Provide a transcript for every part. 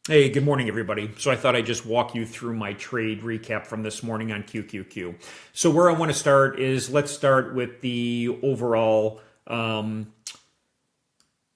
Hey, good morning, everybody. So I thought I'd just walk you through my trade recap from this morning on QQQ. So where I want to start is let's start with the overall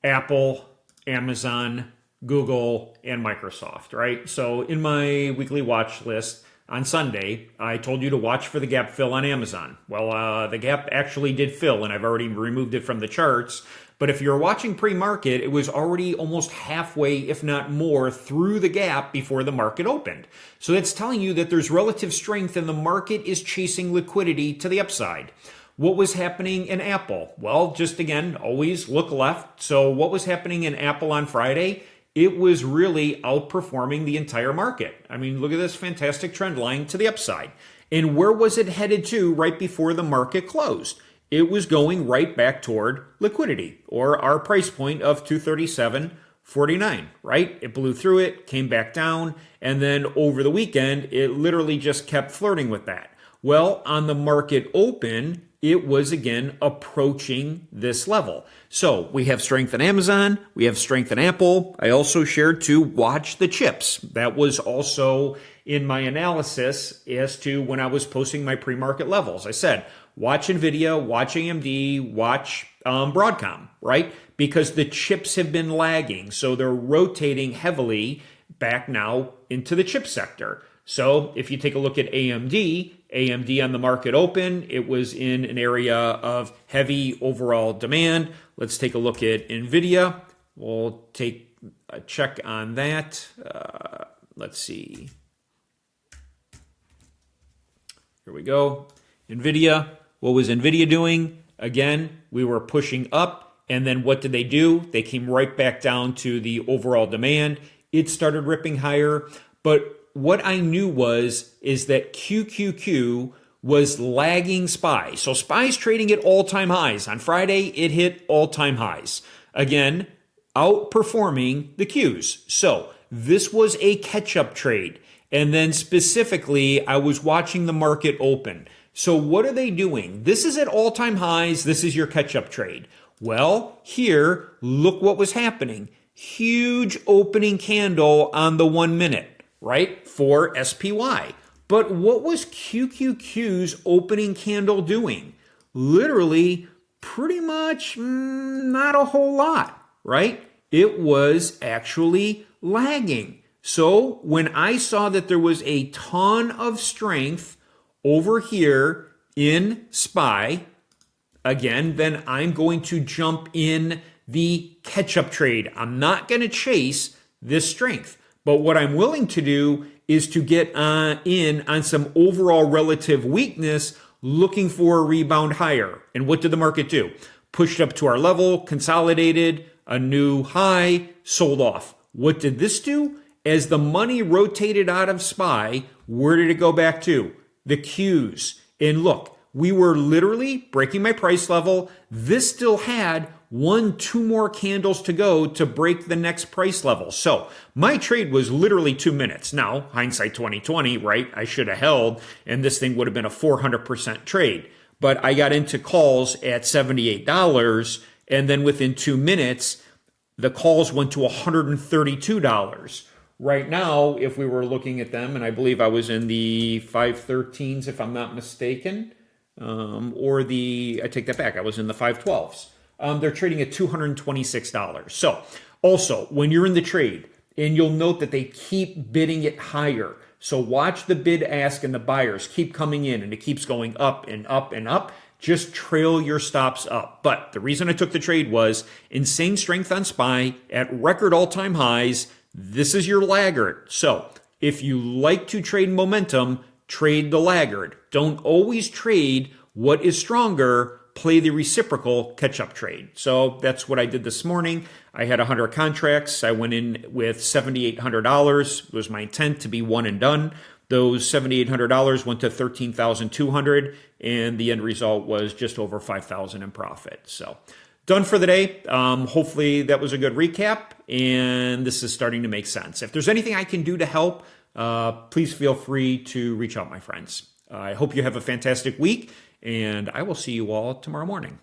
Apple, Amazon, Google, and Microsoft, right? So in my weekly watch list on Sunday, I told you to watch for the gap fill on Amazon. Well, the gap actually did fill, and I've already removed it from the charts. But if you're watching pre-market, it was already almost halfway, if not more, through the gap before the market opened. So that's telling you that there's relative strength and the market is chasing liquidity to the upside. What was happening in Apple? Well, just again, always look left. So what was happening in Apple on Friday? It was really outperforming the entire market. I mean, look at this fantastic trend line to the upside. And where was it headed to right before the market closed? It was going right back toward liquidity, or our price point of 237.49, right? It blew through it, came back down, and then over the weekend, it literally just kept flirting with that. Well, on the market open, it was again approaching this level. So we have strength in Amazon, we have strength in Apple. I also shared to watch the chips. That was also in my analysis as to when I was posting my pre-market levels. I said, watch NVIDIA, watch AMD, watch Broadcom, right? Because the chips have been lagging. So they're rotating heavily back now into the chip sector. So if you take a look at AMD on the market open, it was in an area of heavy overall demand. Let's take a look at NVIDIA. We'll take a check on that. Let's see. Here we go. NVIDIA. What was NVIDIA doing? Again, we were pushing up. And then what did they do? They came right back down to the overall demand. It started ripping higher. But what I knew is that QQQ was lagging SPY. So SPY's trading at all-time highs. On Friday, it hit all-time highs. Again, outperforming the Qs. So this was a catch-up trade. And then specifically, I was watching the market open. So what are they doing? This is at all-time highs. This is your catch-up trade. Well, here, look what was happening. Huge opening candle on the 1 minute, right, for SPY. But what was QQQ's opening candle doing? Literally, pretty much not a whole lot, right? It was actually lagging. So when I saw that there was a ton of strength over here in SPY, again, then I'm going to jump in the catch-up trade. I'm not going to chase this strength. But what I'm willing to do is to get in on some overall relative weakness, looking for a rebound higher. And what did the market do? Pushed up to our level, consolidated, a new high, sold off. What did this do? As the money rotated out of SPY, where did it go back to? The Qs. And look, we were literally breaking my price level. This still had 2 more candles to go to break the next price level. So my trade was literally 2 minutes. Now, hindsight 2020, right? I should have held, and this thing would have been a 400% trade. But I got into calls at $78, and then within 2 minutes, the calls went to $132. Right now, if we were looking at them, and I believe I was in the 513s, if I'm not mistaken, I take that back, I was in the 512s. They're trading at $226. So also, when you're in the trade, and you'll note that they keep bidding it higher. So watch the bid ask and the buyers keep coming in, and it keeps going up and up and up. Just trail your stops up. But the reason I took the trade was insane strength on SPY at record all-time highs. This is your laggard. So if you like to trade momentum, trade the laggard. Don't always trade what is stronger. Play the reciprocal catch-up trade. So that's what I did this morning. I had 100 contracts. I went in with $7,800. It was my intent to be one and done. Those $7,800 went to $13,200, and the end result was just over $5,000 in profit. So done for the day. Hopefully that was a good recap, and this is starting to make sense. If there's anything I can do to help, please feel free to reach out, my friends. I hope you have a fantastic week, and I will see you all tomorrow morning.